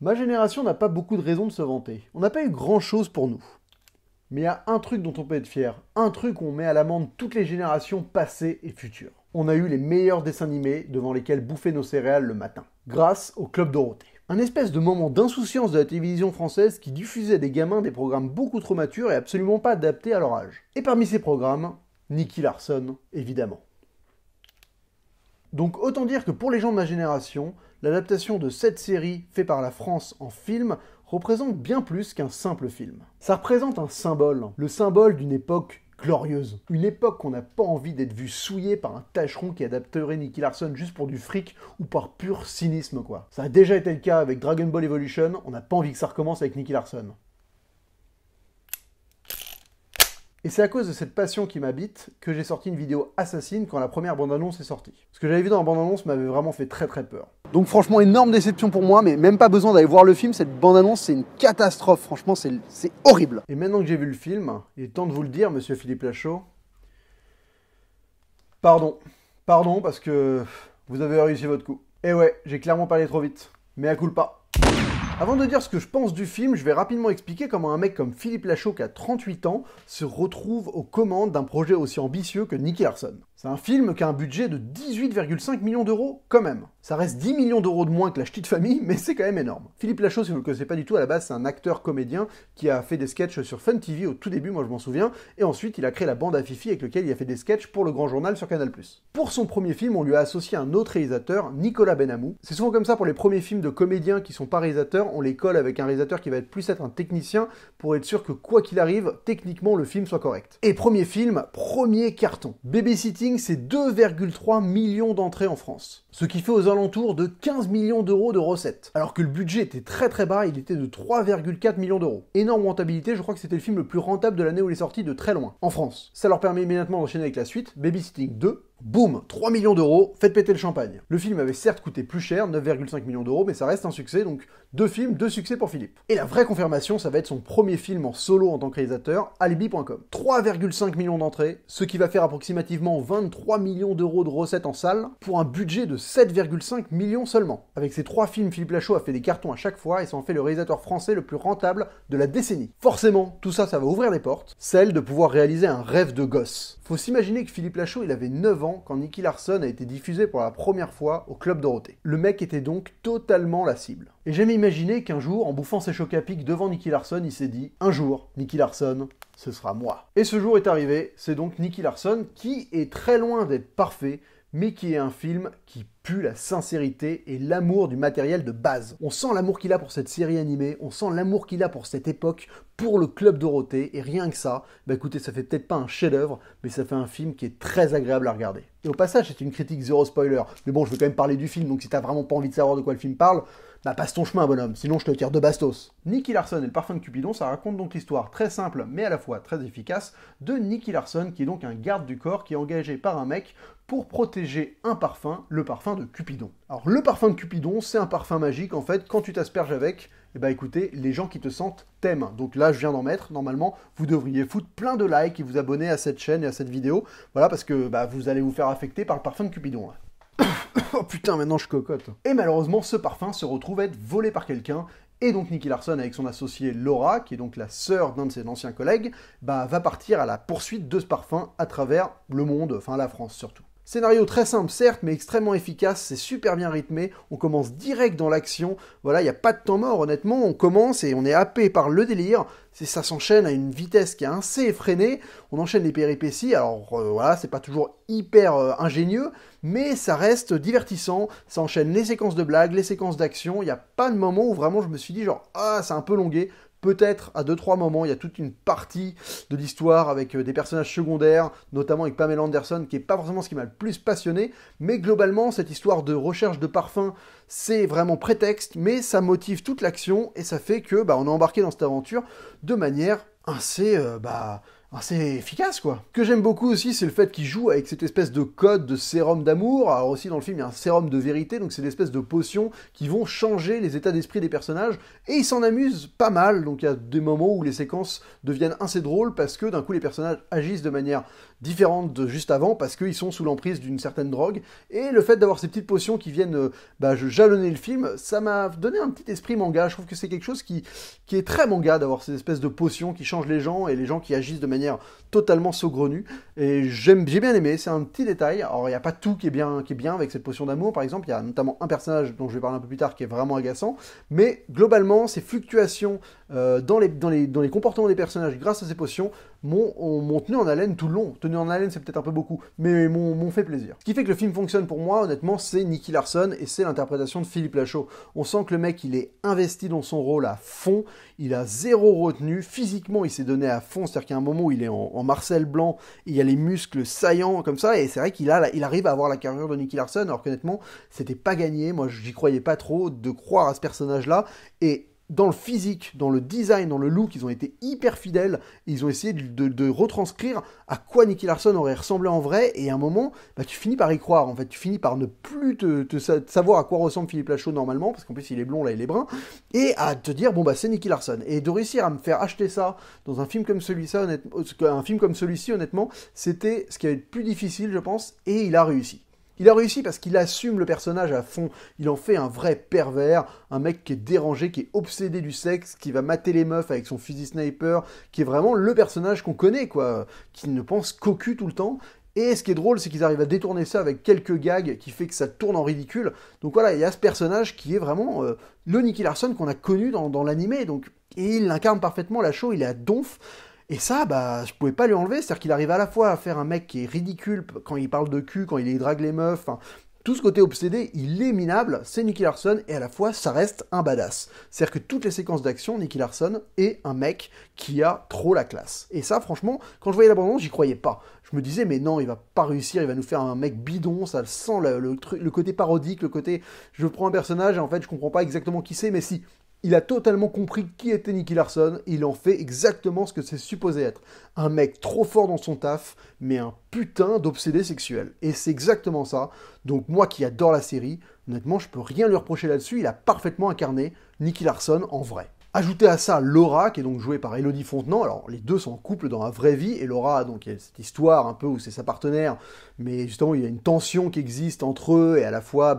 Ma génération n'a pas beaucoup de raisons de se vanter. On n'a pas eu grand-chose pour nous. Mais il y a un truc dont on peut être fier, un truc où on met à l'amende toutes les générations passées et futures. On a eu les meilleurs dessins animés devant lesquels bouffer nos céréales le matin, grâce au Club Dorothée. Un espèce de moment d'insouciance de la télévision française qui diffusait des gamins des programmes beaucoup trop matures et absolument pas adaptés à leur âge. Et parmi ces programmes, Nicky Larson, évidemment. Donc autant dire que pour les gens de ma génération, l'adaptation de cette série faite par la France en film représente bien plus qu'un simple film. Ça représente un symbole, le symbole d'une époque glorieuse. Une époque qu'on n'a pas envie d'être vu souillée par un tâcheron qui adapterait Nicky Larson juste pour du fric ou par pur cynisme quoi. Ça a déjà été le cas avec Dragon Ball Evolution, on n'a pas envie que ça recommence avec Nicky Larson. Et c'est à cause de cette passion qui m'habite que j'ai sorti une vidéo assassine quand la première bande-annonce est sortie. Ce que j'avais vu dans la bande-annonce m'avait vraiment fait très peur. Donc franchement, énorme déception pour moi, mais même pas besoin d'aller voir le film, cette bande-annonce c'est une catastrophe, franchement c'est horrible. Et maintenant que j'ai vu le film, il est temps de vous le dire, monsieur Philippe Lachaud. Pardon parce que vous avez réussi votre coup. Et ouais, j'ai clairement parlé trop vite, mais à culpa. Avant de dire ce que je pense du film, je vais rapidement expliquer comment un mec comme Philippe Lachaud qui a 38 ans se retrouve aux commandes d'un projet aussi ambitieux que Nicky Larson. C'est un film qui a un budget de 18,5 millions d'euros quand même. Ça reste 10 millions d'euros de moins que La Ch'tite Famille, mais c'est quand même énorme. Philippe Lachaud, si vous ne le connaissez pas du tout, à la base c'est un acteur-comédien qui a fait des sketchs sur Fun TV au tout début, moi je m'en souviens, et ensuite il a créé la bande à Fifi avec lequel il a fait des sketchs pour le Grand Journal sur Canal+. Pour son premier film, on lui a associé un autre réalisateur, Nicolas Benhamou. C'est souvent comme ça pour les premiers films de comédiens qui sont pas réalisateurs, on les colle avec un réalisateur qui va être plus être un technicien pour être sûr que quoi qu'il arrive, techniquement le film soit correct. Et premier film, premier carton. Babysitting, c'est 2,3 millions d'entrées en France. Ce qui fait aux alentours de 15 millions d'euros de recettes. Alors que le budget était très bas, il était de 3,4 millions d'euros. Énorme rentabilité, je crois que c'était le film le plus rentable de l'année où il est sorti de très loin, en France. Ça leur permet immédiatement d'enchaîner avec la suite, Babysitting 2, boum, 3 millions d'euros, faites péter le champagne. Le film avait certes coûté plus cher, 9,5 millions d'euros, mais ça reste un succès, donc 2 films, 2 succès pour Philippe. Et la vraie confirmation, ça va être son premier film en solo en tant que réalisateur, Alibi.com. 3,5 millions d'entrées, ce qui va faire approximativement 23 millions d'euros de recettes en salle, pour un budget de 7,5 millions seulement. Avec ces 3 films, Philippe Lachaud a fait des cartons à chaque fois, et ça en fait le réalisateur français le plus rentable de la décennie. Forcément, tout ça, ça va ouvrir des portes, celle de pouvoir réaliser un rêve de gosse. Faut s'imaginer que Philippe Lachaud, il avait 9 ans quand Nicky Larson a été diffusé pour la première fois au Club Dorothée. Le mec était donc totalement la cible. Et j'aime imaginer qu'un jour, en bouffant ses chocs à pic devant Nicky Larson, il s'est dit « Un jour, Nicky Larson, ce sera moi ». Et ce jour est arrivé, c'est donc Nicky Larson qui est très loin d'être parfait, mais qui est un film qui pue la sincérité et l'amour du matériel de base. On sent l'amour qu'il a pour cette série animée, on sent l'amour qu'il a pour cette époque, pour le Club Dorothée, et rien que ça, bah écoutez, ça fait peut-être pas un chef-d'œuvre, mais ça fait un film qui est très agréable à regarder. Et au passage, c'est une critique zéro spoiler, mais bon, je veux quand même parler du film, donc si t'as vraiment pas envie de savoir de quoi le film parle, bah passe ton chemin bonhomme, sinon je te tire 2 bastos. Nicky Larson et le parfum de Cupidon, ça raconte donc l'histoire très simple, mais à la fois très efficace, de Nicky Larson, qui est donc un garde du corps qui est engagé par un mec pour protéger un parfum, le parfum de Cupidon. Alors le parfum de Cupidon, c'est un parfum magique, en fait, quand tu t'asperges avec, eh ben écoutez, les gens qui te sentent t'aiment. Donc là, je viens d'en mettre, normalement, vous devriez foutre plein de likes et vous abonner à cette chaîne et à cette vidéo, voilà, parce que bah, vous allez vous faire affecter par le parfum de Cupidon, là. Oh putain, maintenant je cocotte. Et malheureusement, ce parfum se retrouve être volé par quelqu'un, et donc Nicky Larson, avec son associée Laura, qui est donc la sœur d'un de ses anciens collègues, bah, va partir à la poursuite de ce parfum à travers le monde, enfin la France surtout. Scénario très simple, certes, mais extrêmement efficace, c'est super bien rythmé, on commence direct dans l'action, voilà, il n'y a pas de temps mort, honnêtement, on commence et on est happé par le délire, ça s'enchaîne à une vitesse qui est assez effrénée, on enchaîne les péripéties, alors voilà, c'est pas toujours hyper ingénieux, mais ça reste divertissant, ça enchaîne les séquences de blagues, les séquences d'action, il n'y a pas de moment où vraiment je me suis dit genre, ah, c'est un peu longué. Peut-être à 2-3 moments, il y a toute une partie de l'histoire avec des personnages secondaires, notamment avec Pamela Anderson, qui n'est pas forcément ce qui m'a le plus passionné, mais globalement, cette histoire de recherche de parfum, c'est vraiment prétexte, mais ça motive toute l'action, et ça fait que bah, on est embarqué dans cette aventure de manière assez assez efficace, quoi. Ce que j'aime beaucoup aussi, c'est le fait qu'il joue avec cette espèce de code de sérum d'amour. Alors aussi, dans le film, il y a un sérum de vérité, donc c'est des espèces de potions qui vont changer les états d'esprit des personnages, et il s'en amuse pas mal, donc il y a des moments où les séquences deviennent assez drôles, parce que d'un coup, les personnages agissent de manière différente de juste avant, parce qu'ils sont sous l'emprise d'une certaine drogue, et le fait d'avoir ces petites potions qui viennent jalonner le film, ça m'a donné un petit esprit manga. Je trouve que c'est quelque chose qui est très manga, d'avoir ces espèces de potions qui changent les gens, et les gens qui agissent de manière totalement saugrenue, et j'ai bien aimé, c'est un petit détail. Alors il n'y a pas tout qui est bien avec cette potion d'amour, par exemple, il y a notamment un personnage dont je vais parler un peu plus tard qui est vraiment agaçant, mais globalement, ces fluctuations dans les comportements des personnages grâce à ces potions m'ont tenu en haleine tout le long. Tenu en haleine, c'est peut-être un peu beaucoup, mais m'ont fait plaisir. Ce qui fait que le film fonctionne pour moi, honnêtement, c'est Nicky Larson, et c'est l'interprétation de Philippe Lachaud. On sent que le mec, il est investi dans son rôle à fond, il a zéro retenue, physiquement, il s'est donné à fond, c'est-à-dire qu'il y a un moment où il est en Marcel Blanc, il y a les muscles saillants comme ça, et c'est vrai qu'il arrive à avoir la carrure de Nicky Larson, alors qu'honnêtement, c'était pas gagné, moi j'y croyais pas trop de croire à ce personnage-là, et dans le physique, dans le design, dans le look, ils ont été hyper fidèles, ils ont essayé de retranscrire à quoi Nicky Larson aurait ressemblé en vrai, et à un moment, tu finis par y croire, en fait, tu finis par ne plus savoir à quoi ressemble Philippe Lachaud normalement, parce qu'en plus il est blond, là il est brun, et à te dire, bon c'est Nicky Larson, et de réussir à me faire acheter ça dans un film comme celui-ci, honnêtement, c'était ce qui avait été plus difficile, je pense, et il a réussi. Il a réussi parce qu'il assume le personnage à fond. Il en fait un vrai pervers, un mec qui est dérangé, qui est obsédé du sexe, qui va mater les meufs avec son fusil sniper, qui est vraiment le personnage qu'on connaît, quoi, qui ne pense qu'au cul tout le temps. Et ce qui est drôle, c'est qu'ils arrivent à détourner ça avec quelques gags qui fait que ça tourne en ridicule. Donc voilà, il y a ce personnage qui est vraiment le Nicky Larson qu'on a connu dans l'animé. Et il l'incarne parfaitement, Lachaud, il est à donf. Et ça, je pouvais pas lui enlever, c'est-à-dire qu'il arrive à la fois à faire un mec qui est ridicule quand il parle de cul, quand il drague les meufs, tout ce côté obsédé, il est minable, c'est Nicky Larson, et à la fois, ça reste un badass. C'est-à-dire que toutes les séquences d'action, Nicky Larson est un mec qui a trop la classe. Et ça, franchement, quand je voyais la bande-annonce, j'y croyais pas. Je me disais, mais non, il va pas réussir, il va nous faire un mec bidon, ça sent le côté parodique, le côté, je prends un personnage, et en fait, je comprends pas exactement qui c'est, mais si. Il a totalement compris qui était Nicky Larson, il en fait exactement ce que c'est supposé être. Un mec trop fort dans son taf, mais un putain d'obsédé sexuel. Et c'est exactement ça. Donc moi qui adore la série, honnêtement, je peux rien lui reprocher là-dessus, il a parfaitement incarné Nicky Larson en vrai. Ajoutez à ça Laura, qui est donc jouée par Élodie Fontenant. Alors, les deux sont en couple dans la vraie vie, et Laura, donc, il y a cette histoire un peu où c'est sa partenaire, mais justement, il y a une tension qui existe entre eux, et à la fois,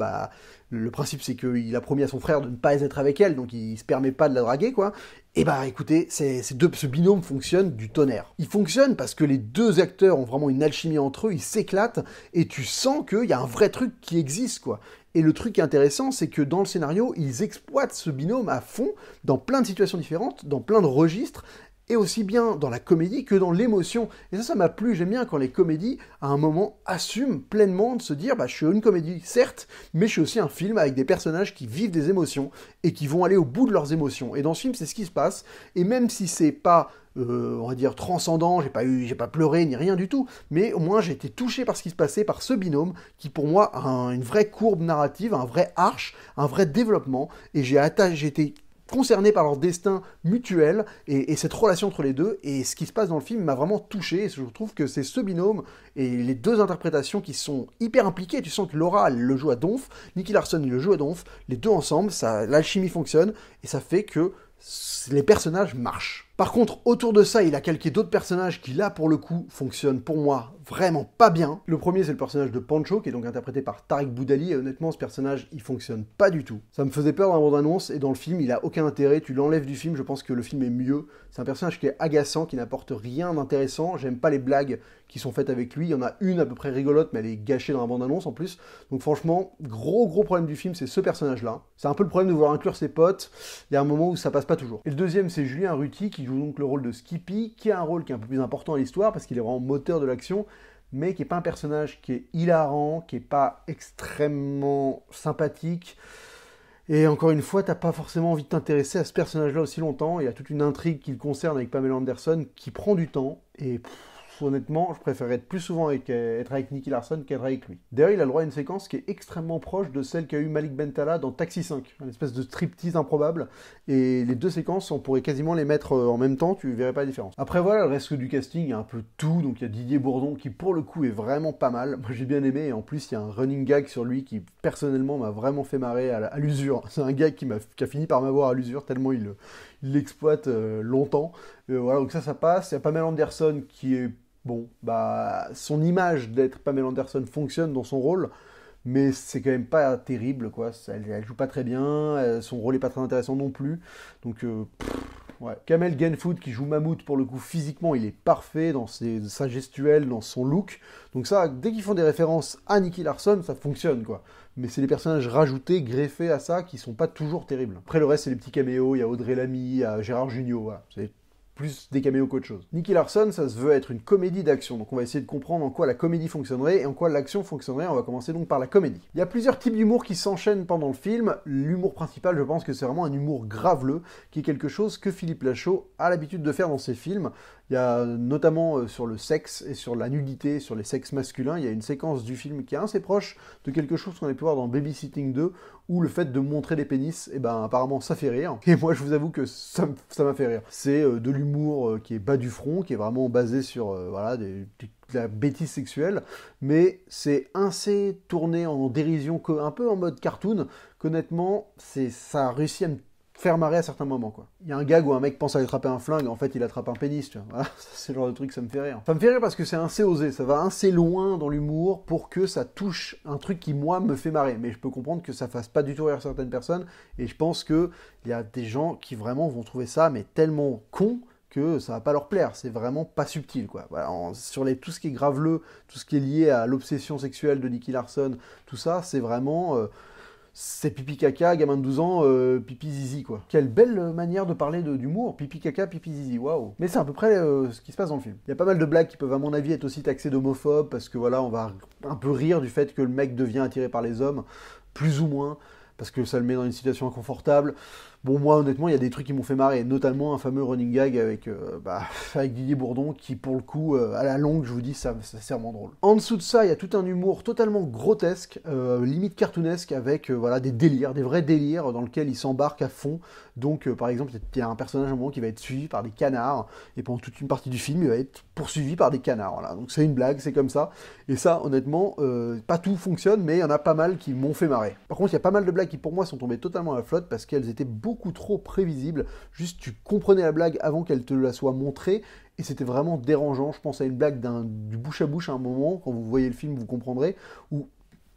le principe, c'est qu'il a promis à son frère de ne pas être avec elle, donc il se permet pas de la draguer, quoi. Et écoutez, ce binôme fonctionne du tonnerre. Il fonctionne parce que les deux acteurs ont vraiment une alchimie entre eux, ils s'éclatent, et tu sens qu'il y a un vrai truc qui existe, quoi. Et le truc intéressant, c'est que dans le scénario, ils exploitent ce binôme à fond, dans plein de situations différentes, dans plein de registres, et aussi bien dans la comédie que dans l'émotion. Et ça m'a plu. J'aime bien quand les comédies, à un moment, assument pleinement de se dire, je suis une comédie, certes, mais je suis aussi un film avec des personnages qui vivent des émotions, et qui vont aller au bout de leurs émotions. Et dans ce film, c'est ce qui se passe, et même si c'est pas... on va dire transcendant, j'ai pas pleuré ni rien du tout, mais au moins j'ai été touché par ce qui se passait, par ce binôme qui pour moi a une vraie courbe narrative, un vrai arche, un vrai développement, et j'ai été concerné par leur destin mutuel et cette relation entre les deux, et ce qui se passe dans le film m'a vraiment touché, et je trouve que c'est ce binôme et les deux interprétations qui sont hyper impliquées. Tu sens que Laura, elle le joue à donf, Nicky Larson, il le joue à donf, les deux ensemble, l'alchimie fonctionne, et ça fait que les personnages marchent. Par contre, autour de ça, il a calqué d'autres personnages qui, là, pour le coup, fonctionnent pour moi vraiment pas bien. Le premier, c'est le personnage de Pancho, qui est donc interprété par Tariq Boudali, et honnêtement, ce personnage, il fonctionne pas du tout. Ça me faisait peur dans la bande-annonce, et dans le film, il a aucun intérêt, tu l'enlèves du film, je pense que le film est mieux. C'est un personnage qui est agaçant, qui n'apporte rien d'intéressant, j'aime pas les blagues qui sont faites avec lui, il y en a une à peu près rigolote, mais elle est gâchée dans la bande-annonce en plus. Donc franchement, gros problème du film, c'est ce personnage-là. C'est un peu le problème de vouloir inclure ses potes, il y a un moment où ça passe pas toujours. Et le deuxième, c'est Julien Ruti, qui joue donc le rôle de Skippy, qui a un rôle qui est un peu plus important à l'histoire, parce qu'il est vraiment moteur de l'action, mais qui n'est pas un personnage qui est hilarant, qui n'est pas extrêmement sympathique. Et encore une fois, t'as pas forcément envie de t'intéresser à ce personnage-là aussi longtemps. Il y a toute une intrigue qui le concerne avec Pamela Anderson qui prend du temps. Et honnêtement, je préférerais être plus souvent être avec Nicky Larson qu'être avec lui. D'ailleurs, il a le droit à une séquence qui est extrêmement proche de celle qu'a eu Malik Bentala dans Taxi 5, une espèce de striptease improbable, et les deux séquences, on pourrait quasiment les mettre en même temps, tu verrais pas la différence. Après voilà, le reste du casting, il y a un peu tout, donc il y a Didier Bourdon qui pour le coup est vraiment pas mal, moi j'ai bien aimé, et en plus il y a un running gag sur lui qui personnellement m'a vraiment fait marrer à l'usure. C'est un gag qui a fini par m'avoir à l'usure tellement il l'exploite longtemps. Voilà, donc ça passe. Il y a Pamela Anderson qui est, bon, bah, son image d'être Pamela Anderson fonctionne dans son rôle, mais c'est quand même pas terrible, quoi. Elle joue pas très bien, son rôle est pas très intéressant non plus. Donc, ouais. Kamel Genfood qui joue Mammouth, pour le coup, physiquement, il est parfait dans sa gestuelle, dans son look. Donc ça, dès qu'ils font des références à Nicky Larson, ça fonctionne, quoi. Mais c'est des personnages rajoutés, greffés à ça, qui sont pas toujours terribles. Après, le reste, c'est les petits caméos. Il y a Audrey Lamy, il y a Gérard Jugnot, voilà. C'est plus des caméos qu'autre chose. Nicky Larson, ça se veut être une comédie d'action, donc on va essayer de comprendre en quoi la comédie fonctionnerait et en quoi l'action fonctionnerait. On va commencer donc par la comédie. Il y a plusieurs types d'humour qui s'enchaînent pendant le film. L'humour principal, je pense que c'est vraiment un humour graveleux, qui est quelque chose que Philippe Lachaud a l'habitude de faire dans ses films. Il y a notamment sur le sexe et sur la nudité, sur les sexes masculins, il y a une séquence du film qui est assez proche de quelque chose qu'on a pu voir dans Babysitting 2, où le fait de montrer des pénis, eh ben apparemment ça fait rire. Et moi je vous avoue que ça m'a fait rire. C'est de l'humour qui est bas du front, qui est vraiment basé sur voilà, de la bêtise sexuelle, mais c'est assez tourné en dérision, un peu en mode cartoon, qu'honnêtement, ça a réussi à me faire marrer à certains moments, quoi. Il y a un gag où un mec pense à attraper un flingue, en fait il attrape un pénis, tu vois. Voilà, c'est le genre de truc, ça me fait rire. Ça me fait rire parce que c'est assez osé, ça va assez loin dans l'humour pour que ça touche un truc qui, moi, me fait marrer. Mais je peux comprendre que ça fasse pas du tout rire certaines personnes, et je pense qu'il y a des gens qui vraiment vont trouver ça, mais tellement con, que ça va pas leur plaire, c'est vraiment pas subtil, quoi. Voilà, sur tout ce qui est graveleux, tout ce qui est lié à l'obsession sexuelle de Nicky Larson, tout ça, c'est vraiment... c'est pipi caca, gamin de 12 ans, pipi zizi, quoi. Quelle belle manière de parler d'humour, pipi caca, pipi zizi, waouh. Mais c'est à peu près ce qui se passe dans le film. Il y a pas mal de blagues qui peuvent, à mon avis, être aussi taxées d'homophobes, parce que voilà, on va un peu rire du fait que le mec devient attiré par les hommes, plus ou moins, parce que ça le met dans une situation inconfortable. Bon, moi, honnêtement, il y a des trucs qui m'ont fait marrer, notamment un fameux running gag avec Didier Bourdon, qui, pour le coup, à la longue, je vous dis, c'est vraiment drôle. En dessous de ça, il y a tout un humour totalement grotesque, limite cartoonesque, avec voilà, des délires, des vrais délires, dans lesquels il s'embarque à fond. Donc, par exemple, il y a un personnage à un moment qui va être suivi par des canards, et pendant toute une partie du film, il va être poursuivi par des canards. Voilà. Donc c'est une blague, c'est comme ça. Et ça, honnêtement, pas tout fonctionne, mais il y en a pas mal qui m'ont fait marrer. Par contre, il y a pas mal de blagues qui, pour moi, sont tombées totalement à la flotte, parce qu'elles étaient beaucoup trop prévisibles. Juste, tu comprenais la blague avant qu'elle te la soit montrée, et c'était vraiment dérangeant. Je pense à une blague du bouche à bouche à un moment, quand vous voyez le film, vous comprendrez, où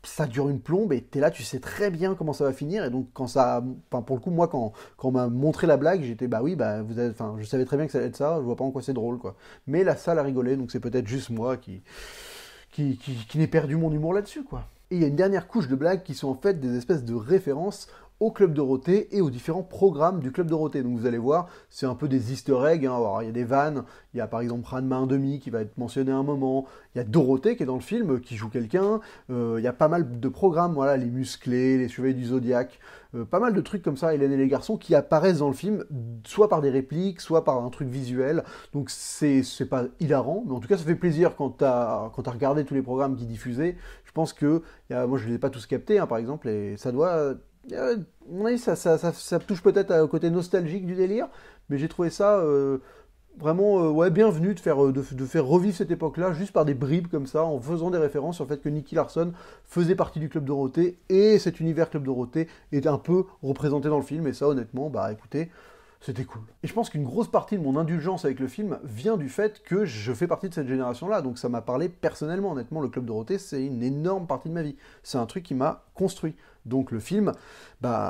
ça dure une plombe et t'es là, tu sais très bien comment ça va finir. Et donc, quand ça. Enfin, pour le coup, moi, quand on m'a montré la blague, j'étais bah oui, bah vous avez. Enfin, je savais très bien que ça allait être ça, je vois pas en quoi c'est drôle, quoi. Mais la salle a rigolé, donc c'est peut-être juste moi qui n'ai perdu mon humour là-dessus, quoi. Et il y a une dernière couche de blagues qui sont en fait des espèces de références au Club Dorothée et aux différents programmes du Club Dorothée. Donc vous allez voir, c'est un peu des easter eggs, hein. Alors, il y a des vannes, il y a par exemple Ranma 1,5 qui va être mentionné à un moment, il y a Dorothée qui est dans le film, qui joue quelqu'un, il y a pas mal de programmes, voilà, les musclés, les chevaliers du Zodiaque, pas mal de trucs comme ça, Hélène et les garçons, qui apparaissent dans le film, soit par des répliques, soit par un truc visuel. Donc c'est pas hilarant, mais en tout cas ça fait plaisir quand t'as regardé tous les programmes qui diffusaient. Je pense que, moi je les ai pas tous captés, hein, par exemple, et ça doit... à mon avis, ça touche peut-être au côté nostalgique du délire, mais j'ai trouvé ça vraiment ouais, bienvenu de faire revivre cette époque-là, juste par des bribes comme ça, en faisant des références sur le fait que Nicky Larson faisait partie du Club Dorothée, et cet univers Club Dorothée est un peu représenté dans le film, et ça, honnêtement, bah écoutez, c'était cool. Et je pense qu'une grosse partie de mon indulgence avec le film vient du fait que je fais partie de cette génération-là, donc ça m'a parlé personnellement. Honnêtement, le Club Dorothée, c'est une énorme partie de ma vie. C'est un truc qui m'a construit. Donc le film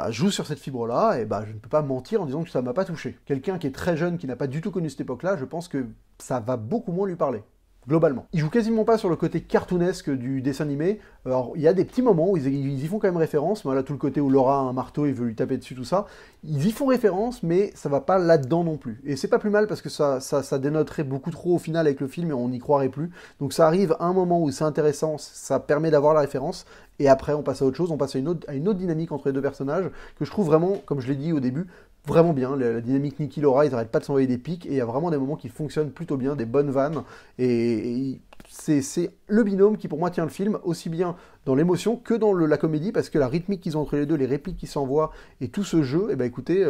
joue sur cette fibre-là, et je ne peux pas mentir en disant que ça m'a pas touché. Quelqu'un qui est très jeune, qui n'a pas du tout connu cette époque-là, je pense que ça va beaucoup moins lui parler. Globalement. Ils jouent quasiment pas sur le côté cartoonesque du dessin animé. Alors, il y a des petits moments où ils y font quand même référence. Voilà, tout le côté où Laura a un marteau, il veut lui taper dessus, tout ça. Ils y font référence, mais ça va pas là-dedans non plus. Et c'est pas plus mal parce que ça dénoterait beaucoup trop au final avec le film et on n'y croirait plus. Donc ça arrive à un moment où c'est intéressant, ça permet d'avoir la référence. Et après, on passe à autre chose, on passe à une autre dynamique entre les deux personnages que je trouve vraiment, comme je l'ai dit au début, vraiment bien. La dynamique Niki Laura, ils n'arrêtent pas de s'envoyer des pics, et il y a vraiment des moments qui fonctionnent plutôt bien, des bonnes vannes, et c'est le binôme qui pour moi tient le film, aussi bien dans l'émotion que dans la comédie, parce que la rythmique qu'ils ont entre les deux, les répliques qui s'envoient, et tout ce jeu, et ben écoutez,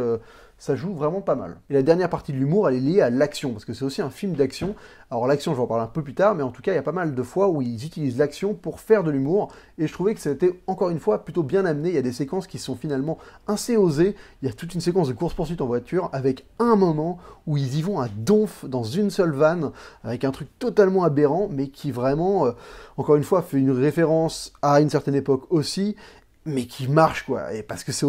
ça joue vraiment pas mal. Et la dernière partie de l'humour, elle est liée à l'action, parce que c'est aussi un film d'action. Alors l'action, je vais en parler un peu plus tard, mais en tout cas, il y a pas mal de fois où ils utilisent l'action pour faire de l'humour, et je trouvais que c'était, encore une fois, plutôt bien amené. Il y a des séquences qui sont finalement assez osées. Il y a toute une séquence de course-poursuite en voiture, avec un moment où ils y vont à donf dans une seule vanne, avec un truc totalement aberrant, mais qui vraiment, encore une fois, fait une référence à une certaine époque aussi, mais qui marche, quoi, et parce que c'est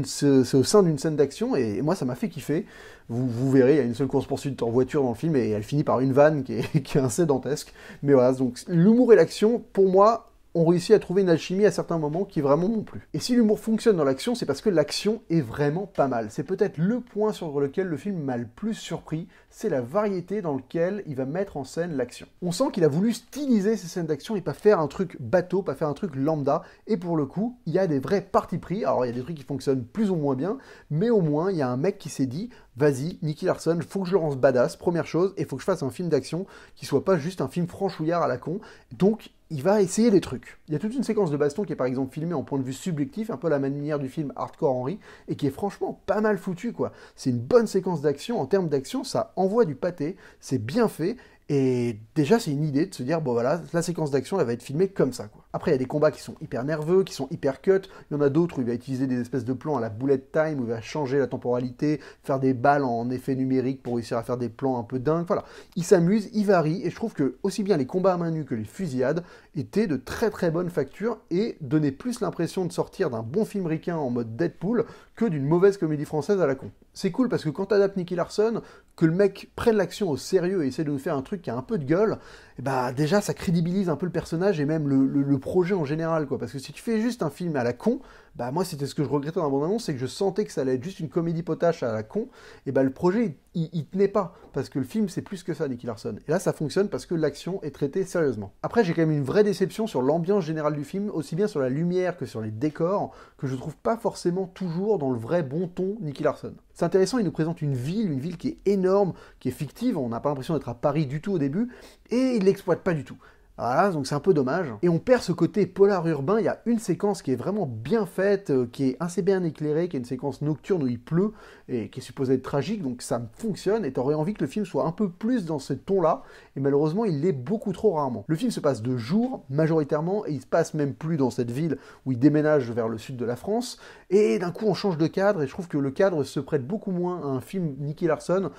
c'est au sein d'une scène d'action, et moi ça m'a fait kiffer. Vous verrez, il y a une seule course-poursuite en voiture dans le film, et elle finit par une vanne qui est assez dantesque. Mais voilà, donc l'humour et l'action, pour moi, ont réussi à trouver une alchimie à certains moments qui vraiment m'ont plu. Et si l'humour fonctionne dans l'action, c'est parce que l'action est vraiment pas mal. C'est peut-être le point sur lequel le film m'a le plus surpris, c'est la variété dans laquelle il va mettre en scène l'action. On sent qu'il a voulu styliser ces scènes d'action et pas faire un truc bateau, pas faire un truc lambda, et pour le coup, il y a des vrais partis pris. Alors il y a des trucs qui fonctionnent plus ou moins bien, mais au moins il y a un mec qui s'est dit vas-y, Nicky Larson, faut que je le rende badass, première chose, et faut que je fasse un film d'action qui soit pas juste un film franchouillard à la con. Donc il va essayer des trucs. Il y a toute une séquence de baston qui est par exemple filmée en point de vue subjectif, un peu à la manière du film Hardcore Henry, et qui est franchement pas mal foutu, quoi. C'est une bonne séquence d'action. En termes d'action, ça envoie du pâté, c'est bien fait, et déjà c'est une idée de se dire, bon voilà, la séquence d'action, elle va être filmée comme ça, quoi. Après, il y a des combats qui sont hyper nerveux, qui sont hyper cut. Il y en a d'autres où il va utiliser des espèces de plans à la bullet time, où il va changer la temporalité, faire des balles en effet numérique pour réussir à faire des plans un peu dingues. Voilà, il s'amuse, il varie, et je trouve que aussi bien les combats à main nue que les fusillades étaient de très très bonne facture et donnaient plus l'impression de sortir d'un bon film ricain en mode Deadpool que d'une mauvaise comédie française à la con. C'est cool parce que quand t'adaptes Nicky Larson, que le mec prenne l'action au sérieux et essaie de nous faire un truc qui a un peu de gueule, et bah déjà ça crédibilise un peu le personnage et même le projet en général, quoi. Parce que si tu fais juste un film à la con, bah moi c'était ce que je regrettais dans la bande-annonce, c'est que je sentais que ça allait être juste une comédie potache à la con, et bah le projet il tenait pas, parce que le film c'est plus que ça, Nicky Larson. Et là ça fonctionne parce que l'action est traitée sérieusement. Après j'ai quand même une vraie déception sur l'ambiance générale du film, aussi bien sur la lumière que sur les décors, que je trouve pas forcément toujours dans le vrai bon ton Nicky Larson. C'est intéressant, il nous présente une ville qui est énorme, qui est fictive, on n'a pas l'impression d'être à Paris du tout au début, et il l'exploite pas du tout. Voilà, donc c'est un peu dommage. Et on perd ce côté polar urbain. Il y a une séquence qui est vraiment bien faite, qui est assez bien éclairée, qui est une séquence nocturne où il pleut, et qui est supposée être tragique, donc ça fonctionne, et t'aurais envie que le film soit un peu plus dans ce ton-là, et malheureusement il l'est beaucoup trop rarement. Le film se passe de jour, majoritairement, et il se passe même plus dans cette ville où il déménage vers le sud de la France, et d'un coup on change de cadre, et je trouve que le cadre se prête beaucoup moins à un film Nicky Larson,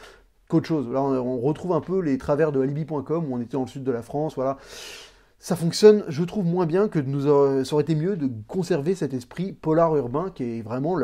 qu'autre chose. Là, on retrouve un peu les travers de alibi.com où on était dans le sud de la France, voilà. Ça fonctionne, je trouve, moins bien que ça aurait été mieux de conserver cet esprit polar urbain qui est vraiment,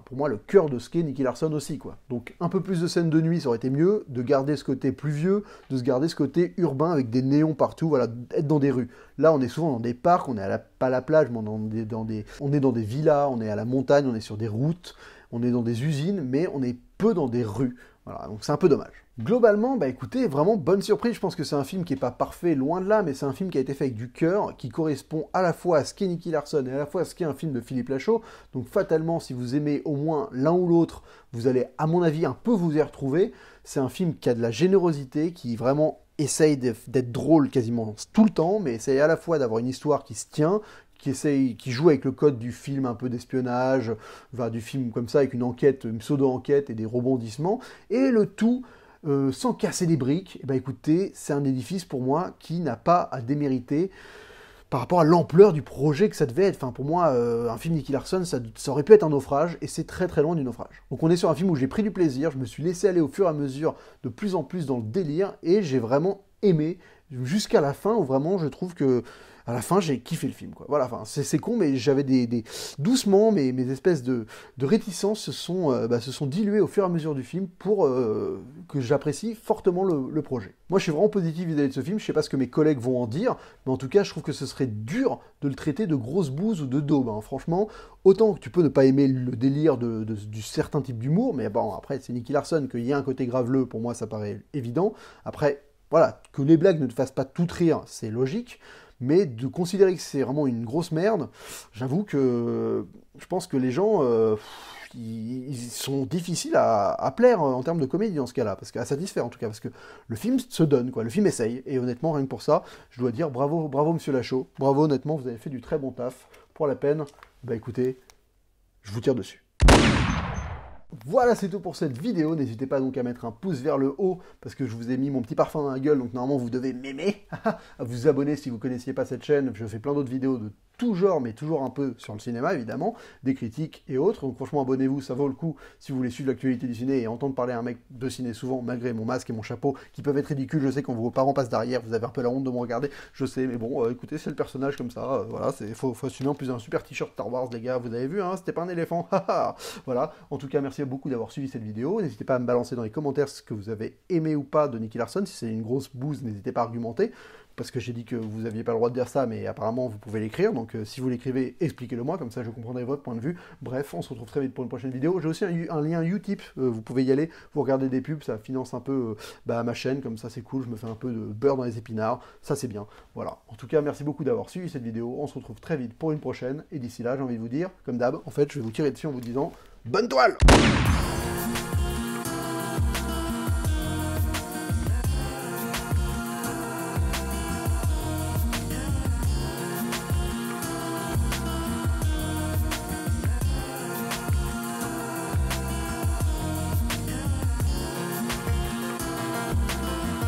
pour moi, le cœur de ce qu'est Nicky Larson aussi, quoi. Donc, un peu plus de scènes de nuit, ça aurait été mieux, de garder ce côté pluvieux, de se garder ce côté urbain avec des néons partout, voilà, être dans des rues. Là, on est souvent dans des parcs, on est pas à la plage, mais on est dans des villas, on est à la montagne, on est sur des routes, on est dans des usines, mais on est peu dans des rues. Voilà, donc c'est un peu dommage. Globalement, bah écoutez, vraiment bonne surprise, je pense que c'est un film qui est pas parfait, loin de là, mais c'est un film qui a été fait avec du cœur, qui correspond à la fois à ce qu'est Nicky Larson et à la fois à ce qu'est un film de Philippe Lachaud, donc fatalement, si vous aimez au moins l'un ou l'autre, vous allez, à mon avis, un peu vous y retrouver. C'est un film qui a de la générosité, qui vraiment essaye d'être drôle quasiment tout le temps, mais essaye à la fois d'avoir une histoire qui se tient, qui joue avec le code du film un peu d'espionnage, du film comme ça, avec une enquête, une pseudo-enquête et des rebondissements, et le tout sans casser les briques. Et ben écoutez, c'est un édifice pour moi qui n'a pas à démériter par rapport à l'ampleur du projet que ça devait être. Enfin, pour moi, un film Nicky Larson, ça aurait pu être un naufrage, et c'est très très loin du naufrage. Donc on est sur un film où j'ai pris du plaisir, je me suis laissé aller au fur et à mesure de plus en plus dans le délire, et j'ai vraiment aimé, jusqu'à la fin, où vraiment je trouve que à la fin, j'ai kiffé le film, quoi. Voilà, enfin, c'est con, mais j'avais doucement, mes espèces de réticences se sont diluées au fur et à mesure du film pour que j'apprécie fortement le projet. Moi, je suis vraiment positif vis-à-vis de ce film. Je sais pas ce que mes collègues vont en dire, mais en tout cas, je trouve que ce serait dur de le traiter de grosse bouse ou de daube, hein. Franchement, autant que tu peux ne pas aimer le délire du certain type d'humour, mais bon, après, c'est Nicky Larson, qu'il y a un côté graveleux, pour moi, ça paraît évident. Après, voilà, que les blagues ne te fassent pas toutes rire, c'est logique. mais de considérer que c'est vraiment une grosse merde, j'avoue que je pense que les gens, ils sont difficiles à plaire en termes de comédie dans ce cas-là, parce qu'à satisfaire en tout cas, parce que le film se donne, quoi, le film essaye, et honnêtement, rien que pour ça, je dois dire bravo, bravo Monsieur Lachaud, bravo, honnêtement, vous avez fait du très bon taf, pour la peine, bah écoutez, je vous tire dessus. Voilà, c'est tout pour cette vidéo. N'hésitez pas donc à mettre un pouce vers le haut parce que je vous ai mis mon petit parfum dans la gueule, donc normalement vous devez m'aimer, à vous abonner si vous ne connaissiez pas cette chaîne. Je fais plein d'autres vidéos de tout genre, mais toujours un peu sur le cinéma évidemment, des critiques et autres. Donc franchement, abonnez-vous, ça vaut le coup si vous voulez suivre l'actualité du ciné et entendre parler à un mec de ciné souvent, malgré mon masque et mon chapeau qui peuvent être ridicules. Je sais quand vos parents passent derrière, vous avez un peu la honte de me regarder, je sais, mais bon, écoutez, c'est le personnage comme ça, voilà, faut assumer. En plus un super t-shirt Star Wars, les gars, vous avez vu, hein, c'était pas un éléphant, voilà. En tout cas, merci beaucoup d'avoir suivi cette vidéo. N'hésitez pas à me balancer dans les commentaires ce que vous avez aimé ou pas de Nicky Larson. Si c'est une grosse bouse, n'hésitez pas à argumenter, parce que j'ai dit que vous n'aviez pas le droit de dire ça, mais apparemment vous pouvez l'écrire, donc si vous l'écrivez, expliquez-le moi, comme ça je comprendrai votre point de vue. Bref, on se retrouve très vite pour une prochaine vidéo. J'ai aussi un lien Utip, vous pouvez y aller, vous regardez des pubs, ça finance un peu ma chaîne, comme ça c'est cool, je me fais un peu de beurre dans les épinards, ça c'est bien. Voilà, en tout cas merci beaucoup d'avoir suivi cette vidéo, on se retrouve très vite pour une prochaine, et d'ici là j'ai envie de vous dire, comme d'hab, en fait je vais vous tirer dessus en vous disant bonne toile.